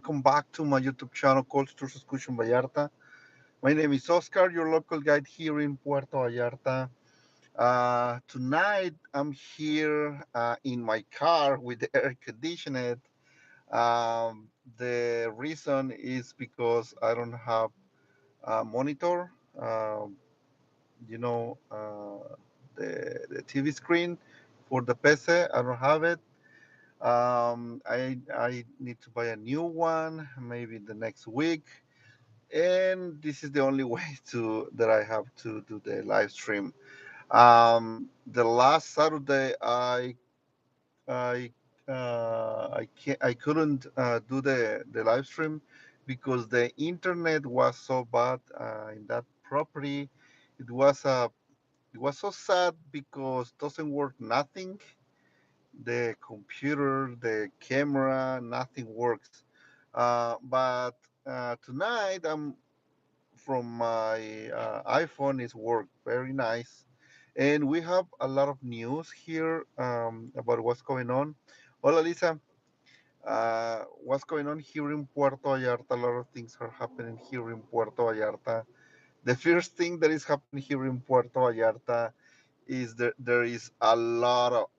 welcome back to my YouTube channel called Tours Excursion Vallarta. My name is Oscar, your local guide here in Puerto Vallarta. Tonight I'm here in my car with the air conditioned. The reason is because I don't have a monitor, um, you know, the TV screen for the PC. I don't have it. I need to buy a new one maybe the next week, and this is the only way to that I have to do the live stream. The last Saturday I I couldn't do the live stream because the internet was so bad in that property. It was it was so sad because doesn't work nothing, the computer, the camera, nothing works. But tonight, I'm from my iPhone is work very nice, and we have a lot of news here about what's going on. Hola, Lisa. What's going on here in Puerto Vallarta? A lot of things are happening here in Puerto Vallarta. The first thing that is happening here in Puerto Vallarta is that there is a lot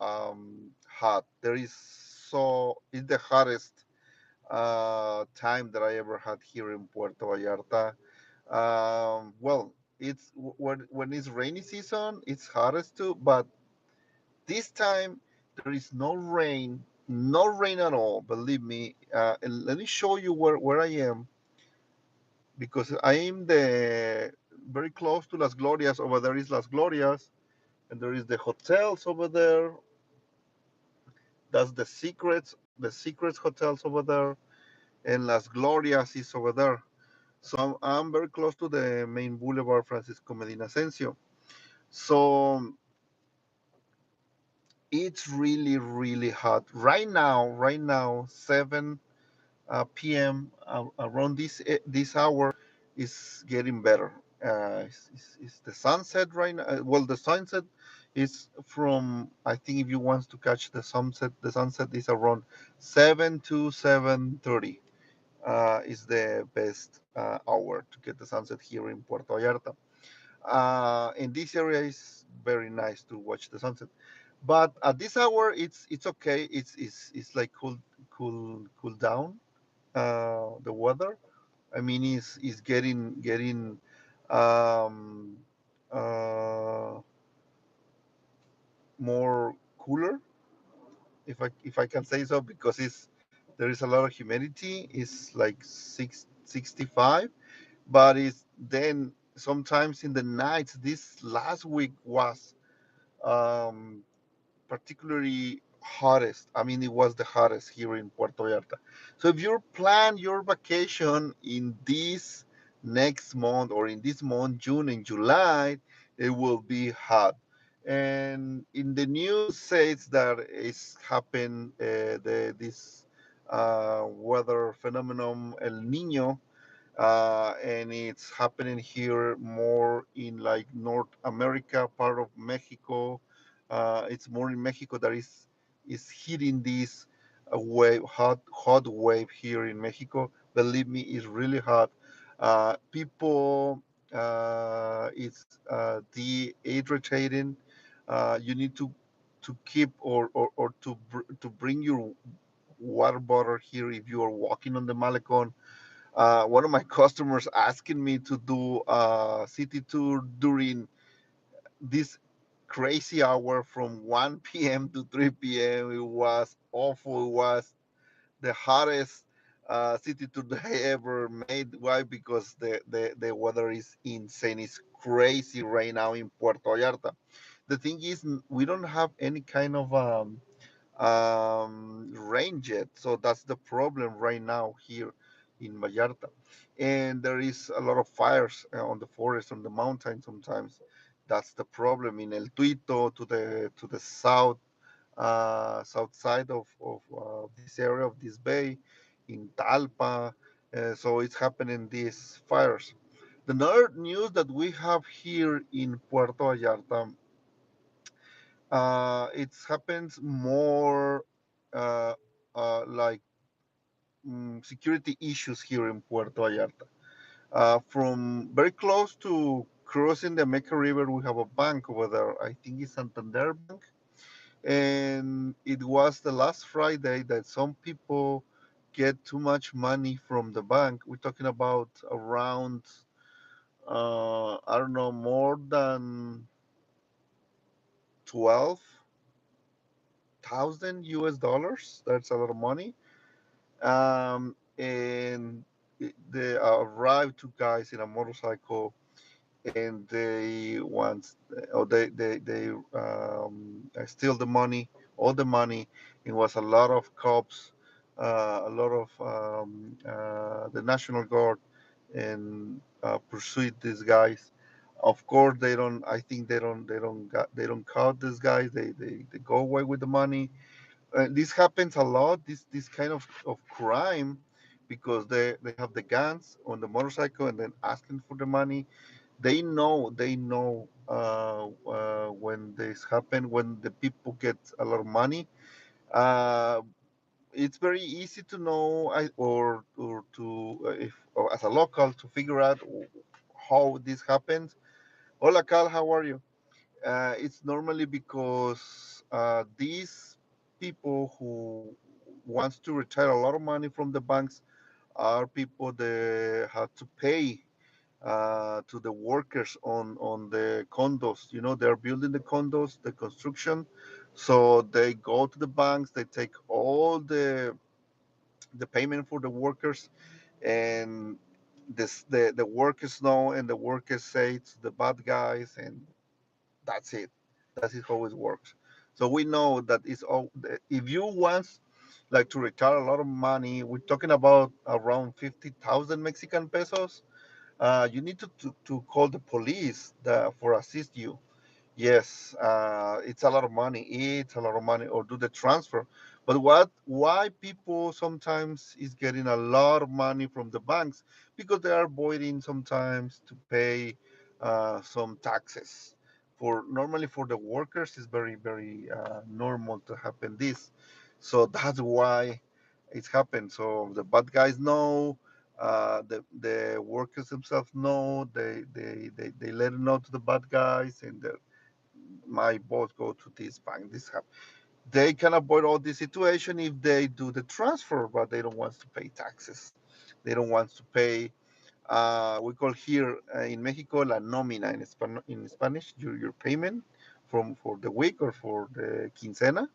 hot. There is it's the hottest time that I ever had here in Puerto Vallarta. Well, it's when it's rainy season, it's hottest too. But this time there is no rain, no rain at all. Believe me. And let me show you where I am because I am the very close to Las Glorias. Over there is Las Glorias, and there is the hotels over there. That's the secrets hotels over there, and Las Glorias is over there. So I'm very close to the main boulevard, Francisco Medina Asensio. So it's really, really hot right now. Right now, 7 p.m. Around this hour is getting better. It's the sunset right now. Well, the sunset is from. I think if you want to catch the sunset is around 7 to 7:30. Is the best hour to get the sunset here in Puerto Vallarta. In this area is very nice to watch the sunset. But at this hour, it's okay. It's like cool down the weather. I mean, it's getting um, uh, more cooler, if I can say so, because it's there is a lot of humidity. It's like 65, but it's then sometimes in the nights. This last week was um, particularly hottest. I mean, it was the hottest here in Puerto Vallarta. So if you plan your vacation in this next month or in this month, June and July, it will be hot. And in the news says that it's happened this weather phenomenon El Nino, and it's happening here more in like North America, part of Mexico. It's more in Mexico that is hitting this wave, hot wave here in Mexico. Believe me, it's really hot. People, it's dehydrating. You need to keep or to bring your water bottle here if you are walking on the Malecon. One of my customers asking me to do a city tour during this crazy hour from 1 p.m. to 3 p.m. It was awful. It was the hottest city tour that I ever made. Why? Because the weather is insane. It's crazy right now in Puerto Vallarta. The thing is, we don't have any kind of range yet. So that's the problem right now here in Vallarta. And there is a lot of fires on the forest, on the mountain sometimes. That's the problem in El Tuito to the south side of this area of this bay, in Talpa. So it's happening these fires. The other news that we have here in Puerto Vallarta, it happens more uh, like security issues here in Puerto Vallarta. From very close to crossing the Meca River, we have a bank over there. I think it's Santander Bank. And it was the last Friday that some people get too much money from the bank. We're talking about around, I don't know, more than 12,000 US dollars. That's a lot of money. And they arrived two guys in a motorcycle, and they want, or they steal the money, all the money. It was a lot of cops, a lot of the National Guard, and pursued these guys. Of course, they don't. I think they don't caught these guys. They go away with the money. This happens a lot. This kind of crime, because they have the guns on the motorcycle and then asking for the money. They know when this happen, when the people get a lot of money. uh, it's very easy to know, or to if or as a local, to figure out how this happens. Hola Cal, how are you? It's normally because these people who wants to retire a lot of money from the banks are people that have to pay to the workers on the condos. They're building the condos, the construction. So they go to the banks, they take all the payment for the workers, and the workers know, and the workers say it's the bad guys, and that's it. That's it how it works. So we know that it's all. If you want, like, to retire a lot of money, we're talking about around 50,000 Mexican pesos. You need to call the police for assist you. Yes, it's a lot of money. It's a lot of money, or do the transfer. But why people sometimes is getting a lot of money from the banks? Because they are avoiding sometimes to pay some taxes. For normally for the workers, it's very very normal to happen this. So that's why it's happened. So the bad guys know. The workers themselves know. They let it know to the bad guys, and my boss go to this bank. This happen. They can avoid all this situation if they do the transfer, but they don't want to pay taxes. They don't want to pay. We call here in Mexico la nómina in Spanish, your payment from for the week or for the quincena.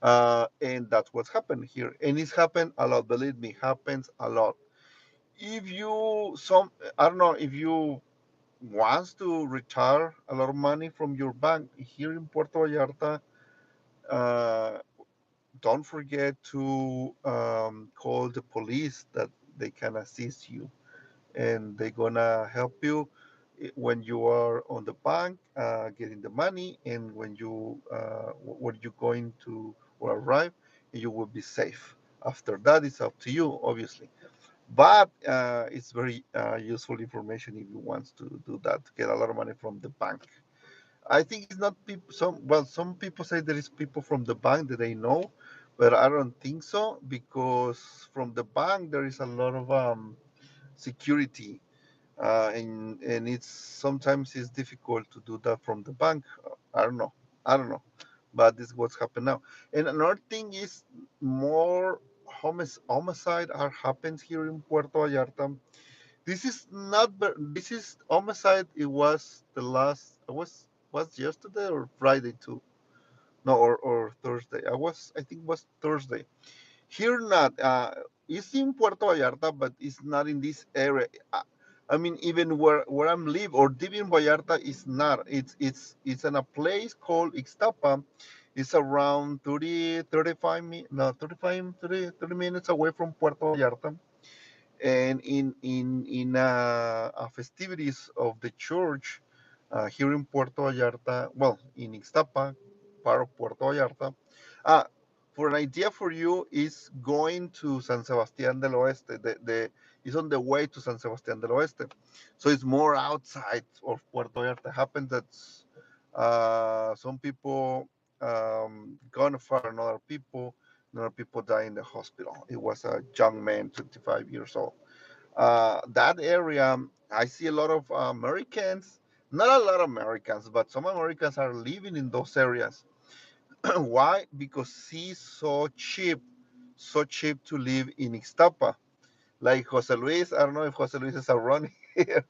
And that's what's happened here, and it's happened a lot. Believe me, happens a lot. If you some I don't know if you wants to retire a lot of money from your bank here in Puerto Vallarta, uh, don't forget to call the police, that they can assist you, and they're gonna help you when you are on the bank getting the money, and when you're going to or arrive, you will be safe. After that, it's up to you, obviously. But it's very useful information if you want to do that, to get a lot of money from the bank. I think it's not people. Some people say there is people from the bank that they know, but I don't think so, because from the bank there is a lot of security, and it's sometimes it's difficult to do that from the bank. I don't know. I don't know, but this is what's happened now. And another thing is, more homicide are happens here in Puerto Vallarta. This is not. This is homicide. It was the last. I was yesterday or Friday too. No, or Thursday. I think it was Thursday. Here not. It's in Puerto Vallarta, but it's not in this area. I mean, even where I'm live, or deep in Vallarta, is not. It's in a place called Ixtapa. It's around 30, 35, no, 35, 30, 30 minutes away from Puerto Vallarta. And in festivities of the church here in Puerto Vallarta, well, in Ixtapa, part of Puerto Vallarta. Uh, for an idea for you, is going to San Sebastián del Oeste. Is on the way to San Sebastián del Oeste, so it's more outside of Puerto Vallarta. Happens that some people gonna fire on other people, Another people die in the hospital. It was a young man, 25 years old. That area, I see a lot of Americans. Not a lot of Americans, but some Americans are living in those areas. Why? Because it's so cheap to live in Ixtapa. Like Jose Luis, I don't know if Jose Luis is around here.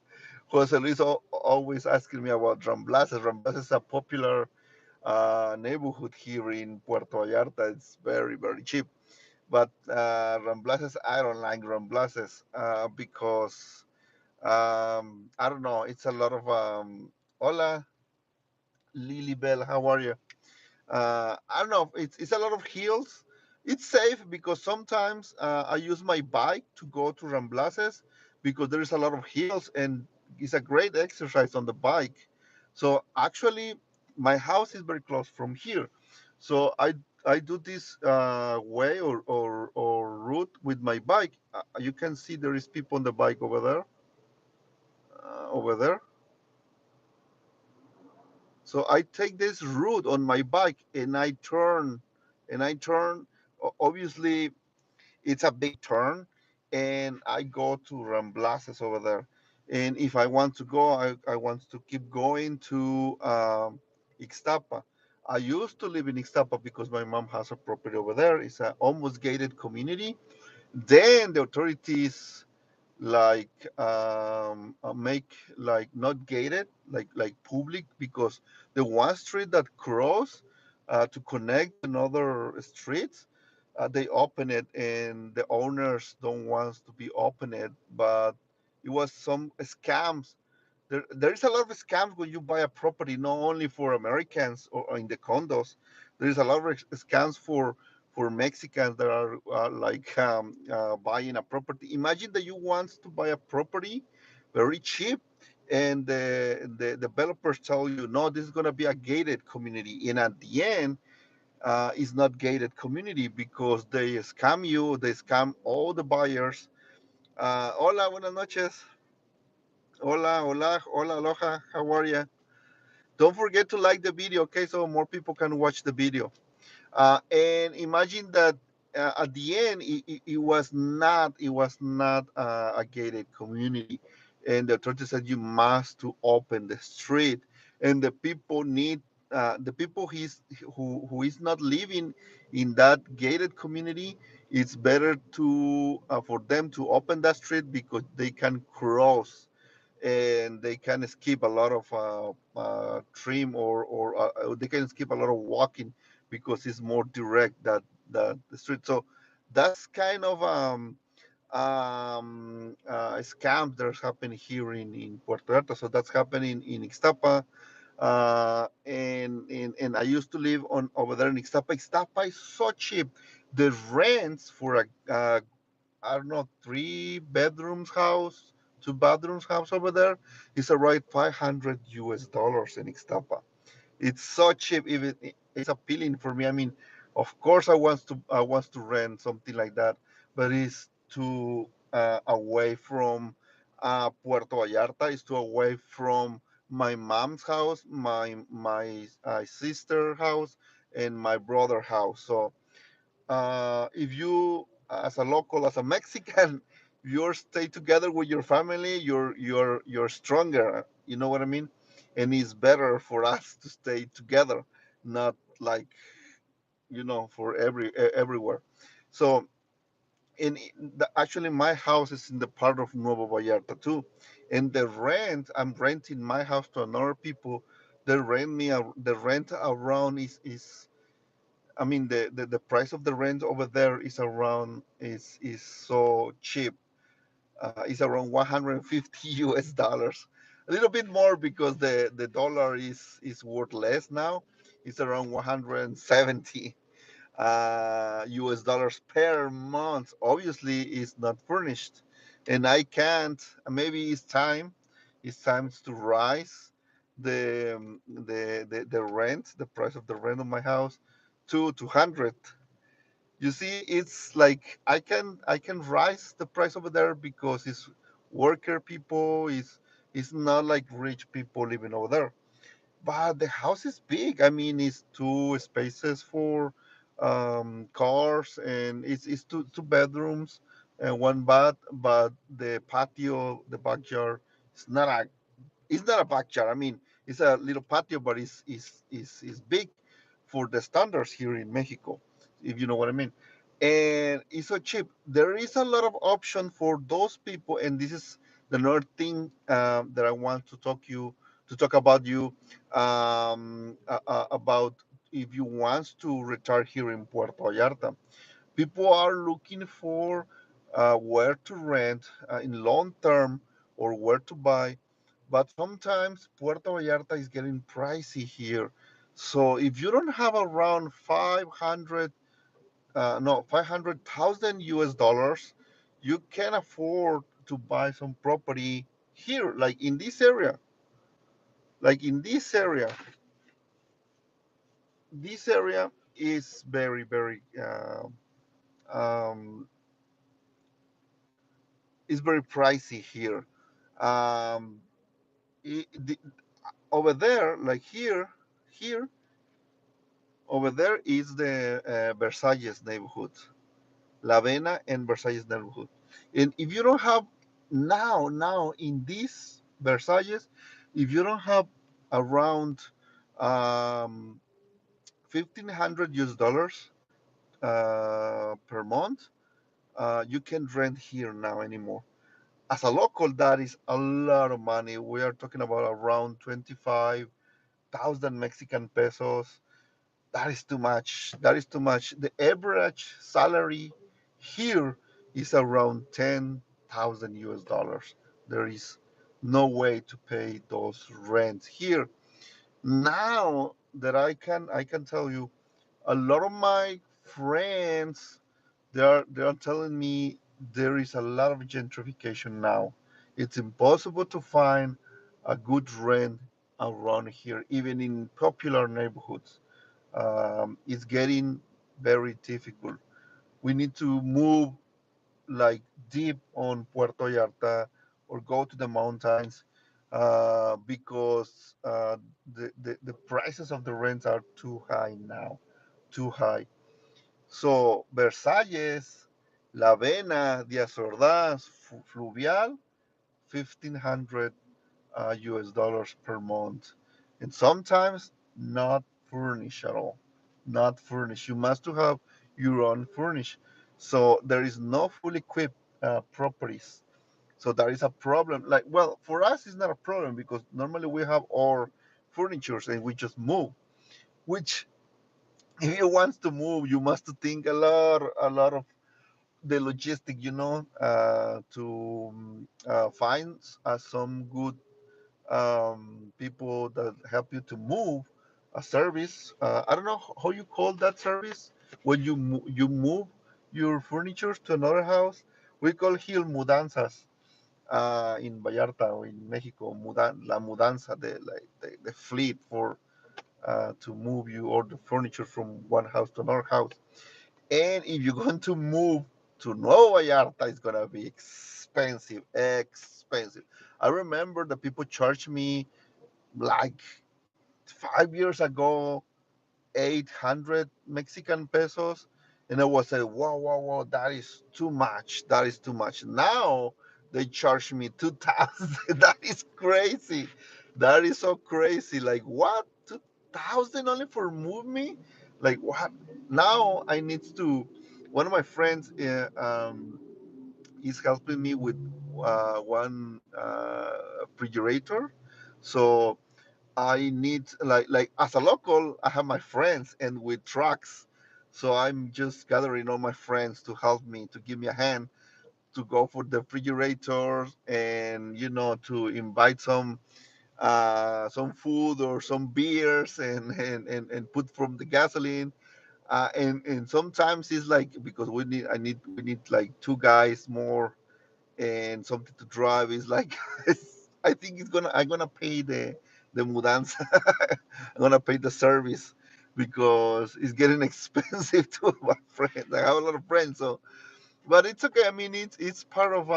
Jose Luis always asking me about Ramblas. Ramblas is a popular neighborhood here in Puerto Vallarta. It's very, very cheap. But Ramblases, I don't like Ramblases because I don't know. It's a lot of hola, Lilybell. How are you? I don't know. It's a lot of hills. It's safe because sometimes I use my bike to go to Ramblases because there is a lot of hills and it's a great exercise on the bike. So actually, my house is very close from here. So I do this way or route with my bike. You can see there is people on the bike over there. Over there. So I take this route on my bike and I turn. Obviously, it's a big turn, and I go to Ramblases over there. And if I want to go, I want to keep going to Ixtapa. I used to live in Ixtapa because my mom has a property over there. It's an almost gated community. Then the authorities make like not gated like public because the one street that cross to connect another streets they open it and the owners don't want to be open it, but it was some scams. There is a lot of scams when you buy a property, not only for Americans or in the condos. There is a lot of scams for Mexicans that are buying a property. Imagine that you want to buy a property very cheap, and the developers tell you, no, this is going to be a gated community, and at the end, it's not gated community because they scam you, they scam all the buyers. Hola, buenas noches. Hola, hola, hola, aloha. How are you? Don't forget to like the video, okay, so more people can watch the video. And imagine that at the end, it was not a gated community, and the authority said you must to open the street, and the people who is not living in that gated community. It's better to for them to open that street because they can cross and they can skip a lot of trim or they can skip a lot of walking because it's more direct that the street. So that's kind of scams that are happening here in Puerto Vallarta. So that's happening in Ixtapa. And I used to live on over there in Ixtapa. Ixtapa is so cheap. The rents for a I don't know, three bedrooms house, two bedrooms house over there is around 500 US dollars in Ixtapa. It's so cheap. Even it's appealing for me. I mean, of course, I want to rent something like that, but it's too away from Puerto Vallarta. It's too away from my mom's house, my sister house, and my brother house. So if you as a local as a Mexican you stay together with your family, you're stronger, you know what I mean, and it's better for us to stay together, not like for everywhere. So actually my house is in the part of Nuevo Vallarta too, and I'm renting my house to another people. The rent around is I mean, the price of the rent over there is around is so cheap. It's around 150 US dollars. A little bit more because the dollar is worth less now. It's around 170 US dollars per month. Obviously, it's not furnished, and I can't. Maybe it's time. It's time to rise the rent, the price of the rent of my house to 200. You see, it's like I can rise the price over there because it's worker people. It's not like rich people living over there. But the house is big. I mean, it's two spaces for cars, and it's two bedrooms and one bath, but the patio, the backyard, is not a it's not a backyard. I mean, it's a little patio, but it's big for the standards here in Mexico, if you know what I mean. And it's so cheap. There is a lot of option for those people, and this is the another thing that I want to talk about you about if you want to retire here in Puerto Vallarta. People are looking for where to rent in long term or where to buy, but sometimes Puerto Vallarta is getting pricey here. So if you don't have around 500,000 US dollars, you can afford to buy some property here, like in this area. Like in this area is very, very, um, is very pricey here. Um, over there, like here, over there is the Versalles neighborhood, La Vena and Versalles neighborhood. And if you don't have now in this Versalles, if you don't have around 1,500 US dollars per month, you can rent here now anymore. As a local, that is a lot of money. We are talking about around 25,000 Mexican pesos. That is too much. That is too much. The average salary here is around 10,000 US dollars. There is no way to pay those rents here. Now that I can tell you, a lot of my friends, they are telling me there is a lot of gentrification now. It's impossible to find a good rent around here, even in popular neighborhoods. It's getting very difficult. We need to move like deep on Puerto Vallarta or go to the mountains because the prices of the rents are too high now, too high. So Versalles, La Vena, Díaz Ordaz, Fluvial, 1,500 US dollars per month, and sometimes not furnished at all. Not furnished. You must to have your own furnish. So there is no fully equipped properties. So that is a problem. Like, well, for us, it's not a problem because normally we have our furnitures and we just move. Which, if you want to move, you must think a lot of the logistic, to find some good people that help you to move a service. I don't know how you call that service when you move your furniture to another house. We call here mudanzas in Vallarta or in Mexico. La mudanza, the fleet for to move you or the furniture from one house to another house. And if you're going to move to Nueva Vallarta, it's gonna be expensive, expensive. I remember the people charged me like 5 years ago 800 Mexican pesos, and I was like, wow, wow, wow, that is too much. That is too much. Now they charge me 2,000. That is crazy. That is so crazy. Like what? 2,000 only for move me? Like what? Now I need to. One of my friends is helping me with one refrigerator, so I need like as a local, I have my friends and with trucks. So I'm just gathering all my friends to help me, to give me a hand to go for the refrigerators and to invite some food or some beers and put from the gasoline. And sometimes it's like because we need like two guys more and something to drive is like I think I'm gonna pay the mudanza. I'm gonna pay the service because it's getting expensive to my friends. I have a lot of friends, so but it's okay. I mean, it's part of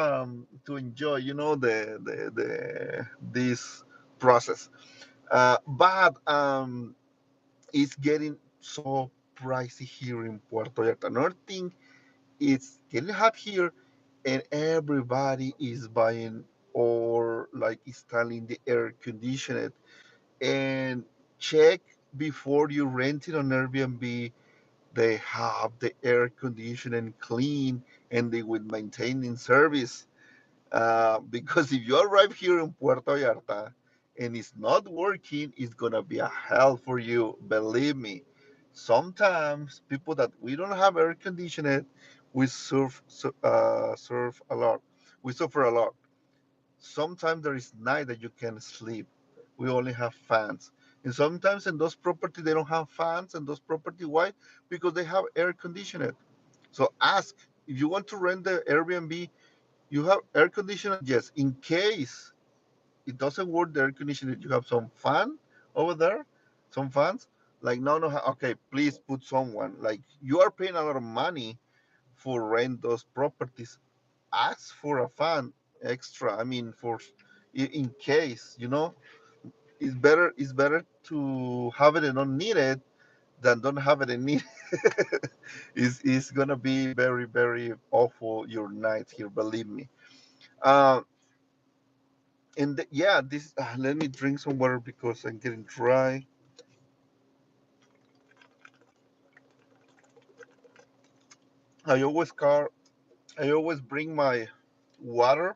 to enjoy, the this process. But it's getting so pricey here in Puerto Vallarta. Another thing, it's getting hot here, and everybody is buying or like installing the air conditioner. And check before you rent it on Airbnb. They have the air conditioning clean and they will maintain in service. Because if you arrive here in Puerto Vallarta and it's not working, it's gonna be a hell for you. Believe me. Sometimes people that we don't have air conditioning, we surf a lot. We suffer a lot. Sometimes there is night that you can sleep. We only have fans. And sometimes in those property they don't have fans and those property why? Because they have air conditioning. So ask if you want to rent the Airbnb, you have air conditioner? Yes. In case it doesn't work, the air conditioner, you have some fan over there, some fans. Like no, no. Okay, please put someone. Like you are paying a lot of money for rent those properties. Ask for a fan extra. I mean, for in case it's better to have it and not need it than don't have it and need it. It's gonna be very very awful your night here. Believe me. Uh, yeah, this. Let me drink some water because I'm getting dry. I always car. I always bring my water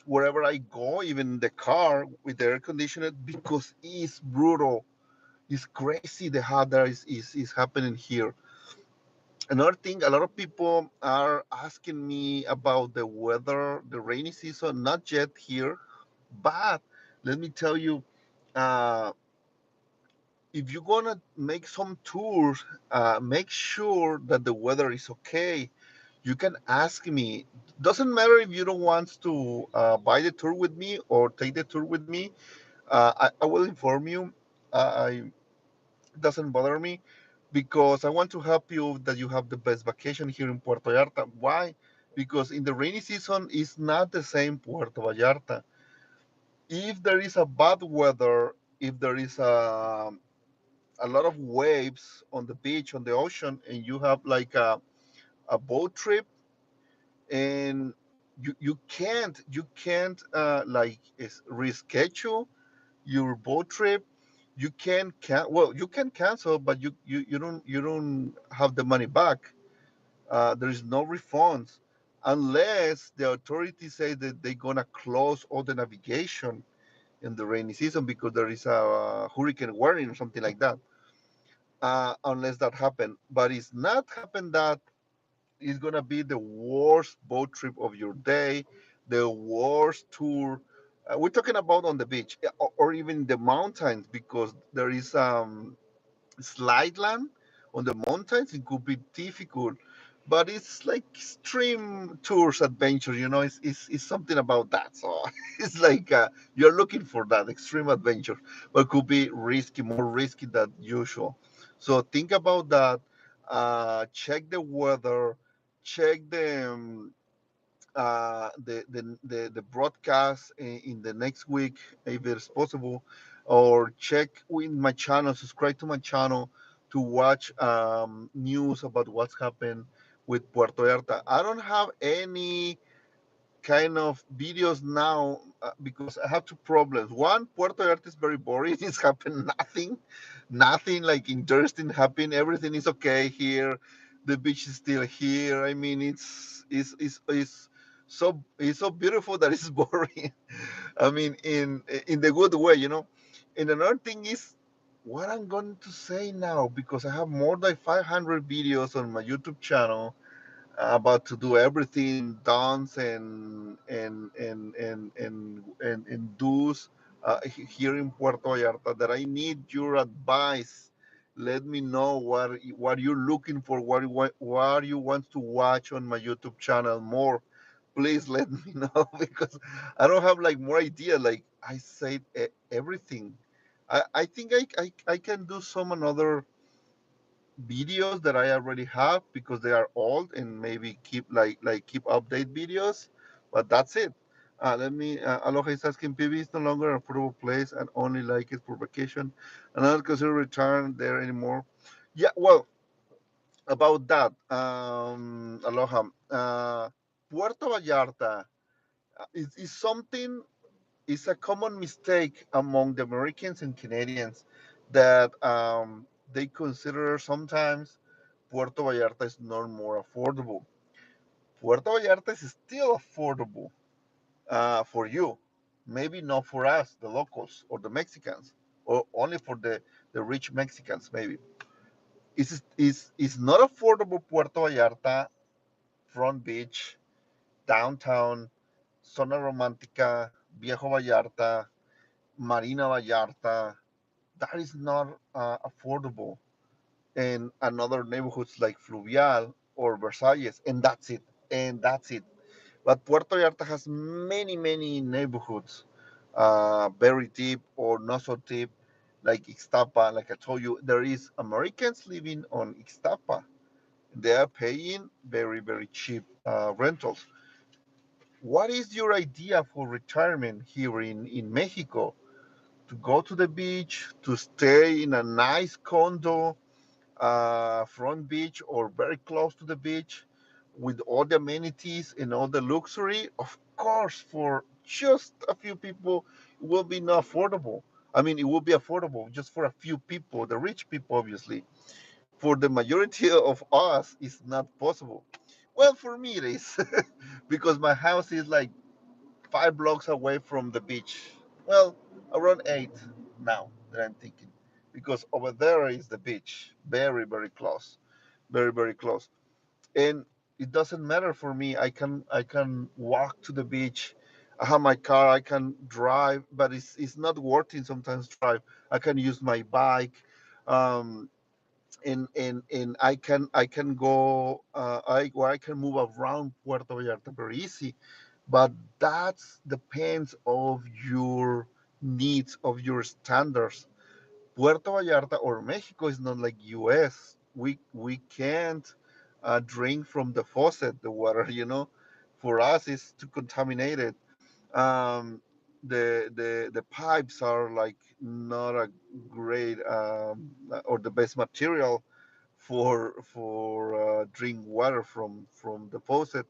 wherever I go, even in the car with the air conditioner, because it's brutal. It's crazy the hot that is happening here. Another thing, a lot of people are asking me about the weather, the rainy season, not yet here, but let me tell you, uh, if you're gonna make some tours, make sure that the weather is okay. You can ask me. Doesn't matter if you don't want to buy the tour with me or take the tour with me. I will inform you. I It doesn't bother me because I want to help you that you have the best vacation here in Puerto Vallarta. Why? Because in the rainy season, it's not the same Puerto Vallarta. If there is a bad weather, if there is a lot of waves on the beach, on the ocean, and you have like a boat trip, and you can't like reschedule your boat trip. Well, you can cancel, but you don't have the money back. There is no refunds unless the authorities say that they're gonna close all the navigation in the rainy season because there is a hurricane warning or something like that. Unless that happen, but it's not happened that it's gonna be the worst boat trip of your day, the worst tour. We're talking about on the beach, or even the mountains because there is slide land on the mountains. It could be difficult, but it's like extreme tours adventure. It's something about that. So it's like you're looking for that extreme adventure, but could be risky, more risky than usual. So think about that. Check the weather. Check the broadcast in the next week if it's possible, or check with my channel, subscribe to my channel to watch news about what's happened with Puerto Vallarta. I don't have any kind of videos now because I have two problems. One, Puerto Vallarta is very boring. It's happened nothing like interesting happened. Everything is okay here. The beach is still here. I mean, it's so beautiful that it's boring. I mean, in the good way. And another thing is what I'm going to say now because I have more than 500 videos on my YouTube channel about to do everything dance and do's here in Puerto Vallarta that I need your advice. Let me know what you're looking for, what you want to watch on my YouTube channel more. Please let me know because I don't have like more idea. Like I said, everything. I think I can do some another videos that I already have because they are old and maybe keep update videos, but that's it. Let me. Aloha is asking, PB is no longer an affordable place and only like it for vacation, and not consider return there anymore. Yeah, well, about that, aloha. Puerto Vallarta is something, is a common mistake among the Americans and Canadians that they consider sometimes Puerto Vallarta is not more affordable. Puerto Vallarta is still affordable for you, maybe not for us, the locals or the Mexicans, or only for the rich Mexicans, maybe. Is not affordable Puerto Vallarta, Front Beach, downtown, Zona Romántica, Viejo Vallarta, Marina Vallarta. That is not affordable. And another neighborhoods like Fluvial or Versalles, and that's it. And that's it. But Puerto Vallarta has many, many neighborhoods, very deep or not so deep, like Ixtapa. Like I told you, there is Americans living on Ixtapa. They are paying very, very cheap rentals. What is your idea for retirement here in Mexico? To go to the beach, to stay in a nice condo, front beach or very close to the beach, with all the amenities and all the luxury? Of course, for just a few people, it will be not affordable. I mean, it will be affordable just for a few people, the rich people, obviously. For the majority of us, it's not possible. Well, for me, it is because my house is like 5 blocks away from the beach. Well, around eight now that I'm thinking, because over there is the beach, very, very close, very, very close. And it doesn't matter for me. I can walk to the beach. I have my car. I can drive, but it's not working sometimes. Drive. I can use my bike. Um, and I can go I can move around Puerto Vallarta very easy, but that depends of your needs, of your standards. Puerto Vallarta or Mexico is not like US. We can't drink from the faucet the water. For us it's too contaminated. um, the pipes are like not a great or the best material for drink water from the faucet,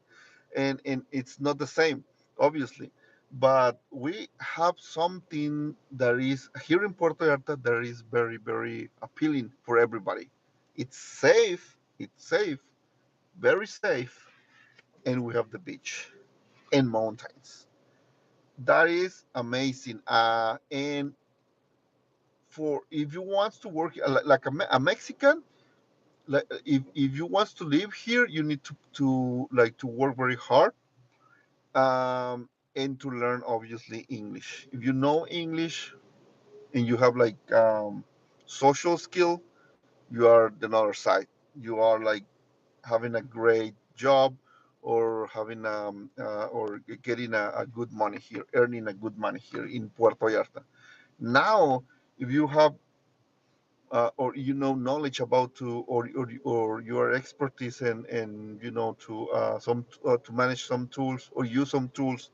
and it's not the same, obviously. But we have something that is here in Puerto Vallarta that is very, very appealing for everybody. It's safe, very safe, and we have the beach and mountains. That is amazing. And for if you want to work like a Mexican, like if you want to live here, you need to work very hard, and to learn obviously English. If you know English and you have like social skill, you are the other side. You are like having a great job, or having or getting a good money here, earning a good money here in Puerto Vallarta. Now, if you have or knowledge about or your expertise and to manage some tools or use some tools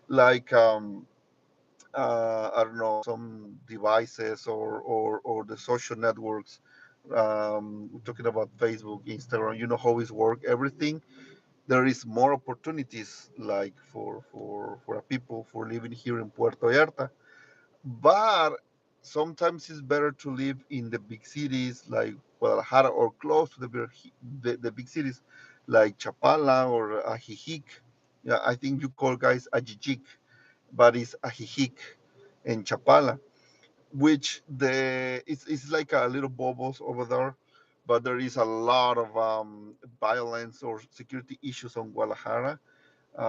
like I don't know, some devices or the social networks. We're talking about Facebook, Instagram. You know how it's work. Everything, there is more opportunities like for a people for living here in Puerto Vallarta. But sometimes it's better to live in the big cities like Guadalajara, or close to the big cities like Chapala or Ajijic. Yeah, I think you call guys Ajijic, but it's Ajijic and Chapala, which it's like a little bubbles over there, but there is a lot of violence or security issues on Guadalajara,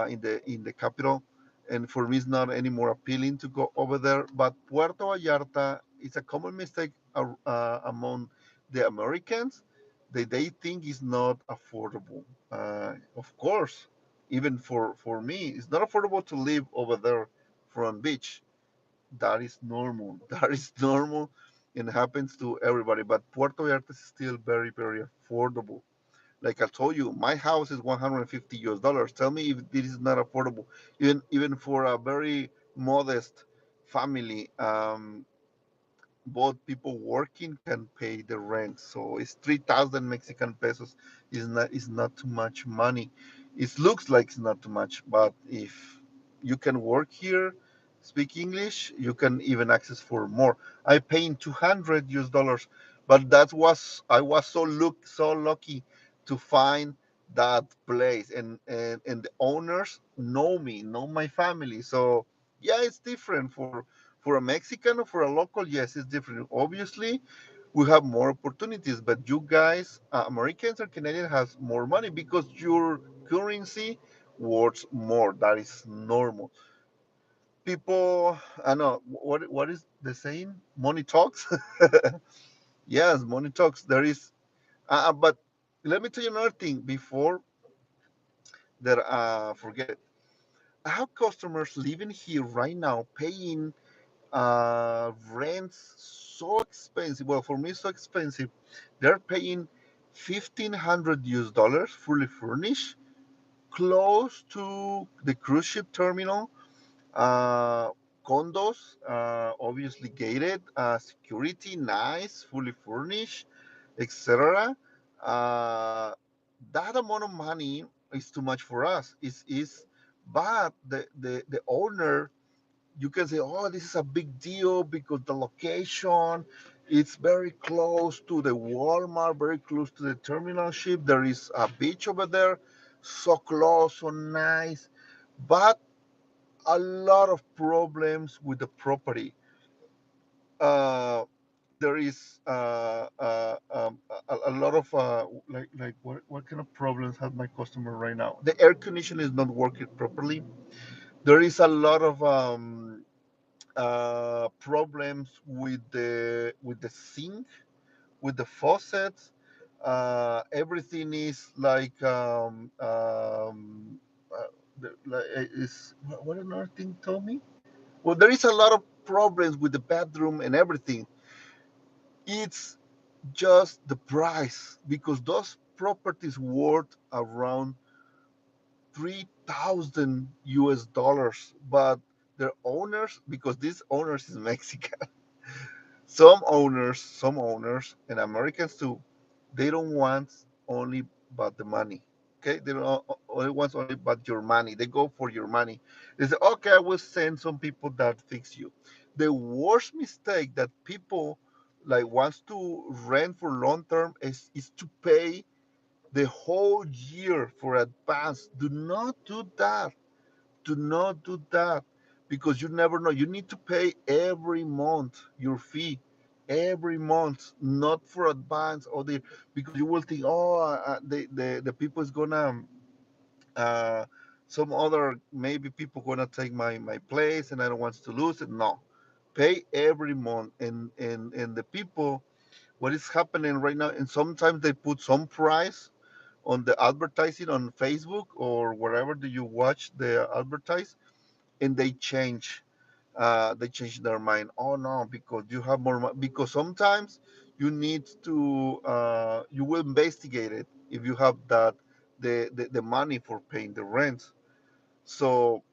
in the capital, and for me it's not any more appealing to go over there. But Puerto Vallarta is a common mistake among the Americans. They think it's not affordable. Of course, even for me, it's not affordable to live over there from beach. That is normal. That is normal, and happens to everybody. But Puerto Vallarta is still very, very affordable. Like I told you, my house is $150. Tell me if this is not affordable, even for a very modest family. both people working can pay the rent. So it's 3,000 Mexican pesos. Is not too much money. It looks like it's not too much, but if you can work here, speak English, you can even access for more. I paying 200 US dollars, but that was I was so lucky to find that place, and the owners know me, know my family. So yeah, it's different for a Mexican or for a local. Yes, it's different. Obviously, we have more opportunities, but you guys, Americans or Canadians, has more money because your currency worth more. That is normal. People, I know what is the saying? Money talks. Yes, money talks. There is, but let me tell you another thing before that. Forget it. I have customers living here right now paying rents so expensive. Well, for me, so expensive. They're paying 1,500 US dollars fully furnished, close to the cruise ship terminal. Uh, Condos, obviously gated, security, nice, fully furnished, etc. Uh, that amount of money is too much for us. But the owner, you can say, oh, this is a big deal because the location, it's very close to the Walmart, very close to the terminal ship. There is a beach over there, so close, so nice, but a lot of problems with the property. Uh, there is a lot of like what kind of problems has my customer right now? The air conditioning is not working properly. There is a lot of problems with the sink, with the faucets. Everything is like is what another thing told me. Well, there is a lot of problems with the bathroom and everything. It's just the price because those properties worth around 3,000 US dollars, but their owners, because this owners is Mexican, some owners, and Americans too, they don't want only but the money. Okay, they don't only want only but your money. They go for your money. They say, okay, I will send some people that fix you. The worst mistake that people like wants to rent for long term is to pay the whole year for advance. Do not do that. Do not do that because you never know. You need to pay every month your fee, every month, not for advance or the because you will think, oh, the people is gonna uh, some other maybe people gonna take my place and I don't want to lose it. No, pay every month, and the people, what is happening right now, and sometimes they put some price on the advertising on Facebook or wherever do you watch the advertise, and they change their mind. Oh no, because you have more because sometimes you need to you will investigate it if you have the money for paying the rent. So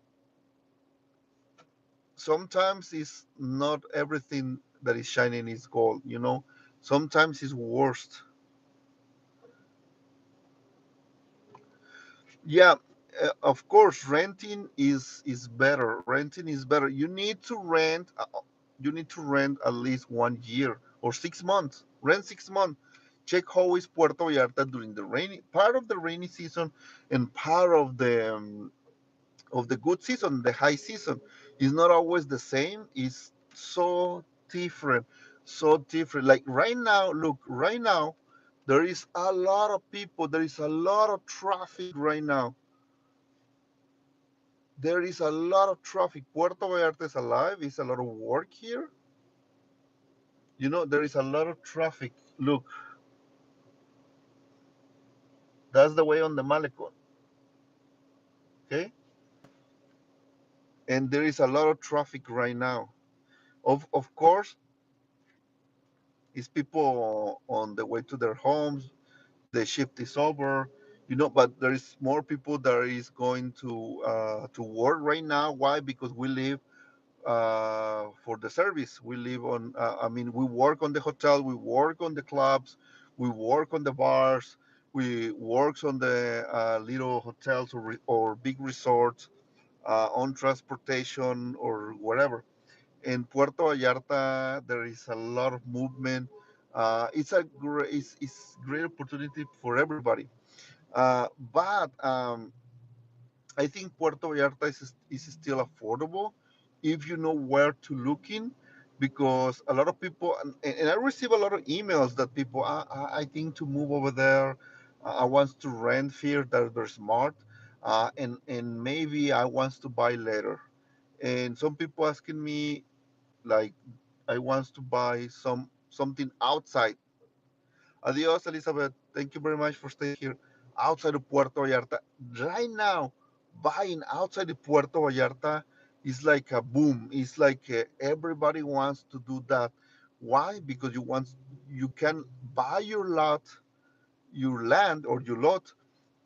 sometimes it's not everything that is shining is gold. Sometimes it's worst. Yeah, of course, renting is better. Renting is better. You need to rent at least 1 year or 6 months. Rent 6 months. Check how is Puerto Vallarta during the rainy part of the rainy season and part of the good season, the high season. Is not always the same. It's so different, so different. Like right now, look, right now, there is a lot of people. There is a lot of traffic right now. There is a lot of traffic. Puerto Vallarta is alive. It's a lot of work here. There is a lot of traffic. Look, that's the way on the Malecon. Okay, and there is a lot of traffic right now. Of course, it's people on the way to their homes. The shift is over. But there is more people that is going to work right now. Why? Because we live for the service. We live on. I mean, we work on the hotel, we work on the clubs, we work on the bars, we work on the little hotels or big resorts, on transportation or wherever. In Puerto Vallarta, there is a lot of movement. It's great opportunity for everybody. But I think Puerto Vallarta is still affordable if you know where to look in, because a lot of people, and I receive a lot of emails that people, I think to move over there, I want to rent here that they're smart, and maybe I want to buy later. And some people asking me like, I want to buy something outside. Adios, Elizabeth. Thank you very much for staying here outside of Puerto Vallarta. Right now, buying outside of Puerto Vallarta is like a boom. It's like everybody wants to do that. Why? Because you can buy your land or your lot,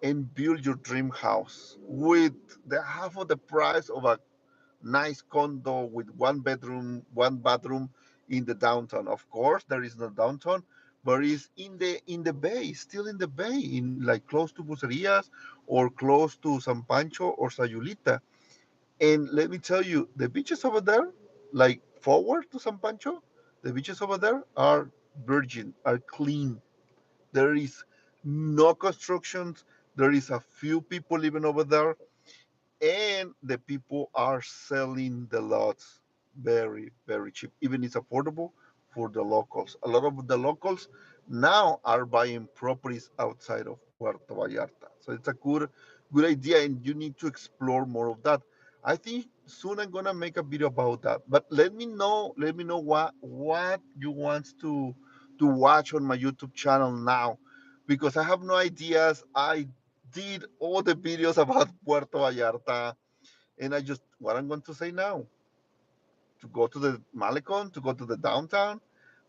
and build your dream house with the half of the price of a nice condo with one bedroom, one bathroom in the downtown. Of course, there is no downtown, but it's in the bay, still in the bay, in like close to Bucerias or close to San Pancho or Sayulita. And let me tell you, the beaches over there, like forward to San Pancho, the beaches over there are virgin, are clean. There is no constructions. There is a few people living over there, and the people are selling the lots very very cheap. Even it's affordable for the locals. A lot of the locals now are buying properties outside of Puerto Vallarta, so it's a good idea, and you need to explore more of that. I think soon I'm gonna make a video about that, but let me know what you want to watch on my YouTube channel now, because I have no ideas. I did all the videos about Puerto Vallarta, and I just what I'm going to say now: to go to the Malecon, to go to the downtown,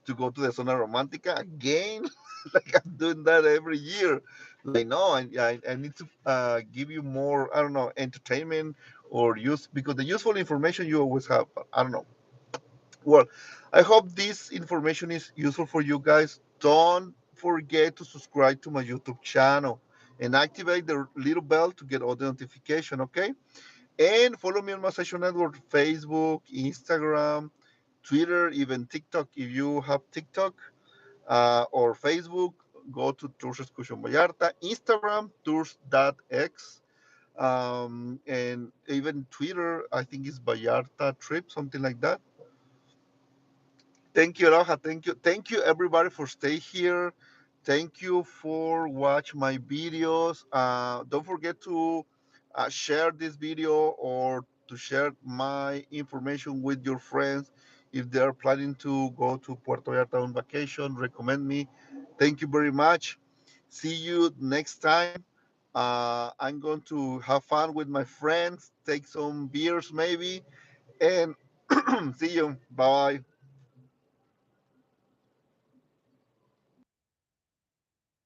to go to the Zona Romantica again. Like I'm doing that every year. Like no, I need to give you more. I don't know, entertainment or use, because the useful information you always have. But I don't know. Well, I hope this information is useful for you guys. Don't forget to subscribe to my YouTube channel and activate the little bell to get all the notification, okay? And follow me on my social network: Facebook, Instagram, Twitter, even TikTok. If you have TikTok or Facebook, go to Tours Excursion Vallarta, Instagram, tours.x, and even Twitter, I think it's Vallarta Trip, something like that. Thank you, Roja. Thank you, everybody, for stay here. Thank you for watch my videos. Don't forget to share this video or to share my information with your friends if they are planning to go to Puerto Vallarta on vacation. Recommend me. Thank you very much. See you next time. I'm going to have fun with my friends, take some beers maybe, and see you. Bye.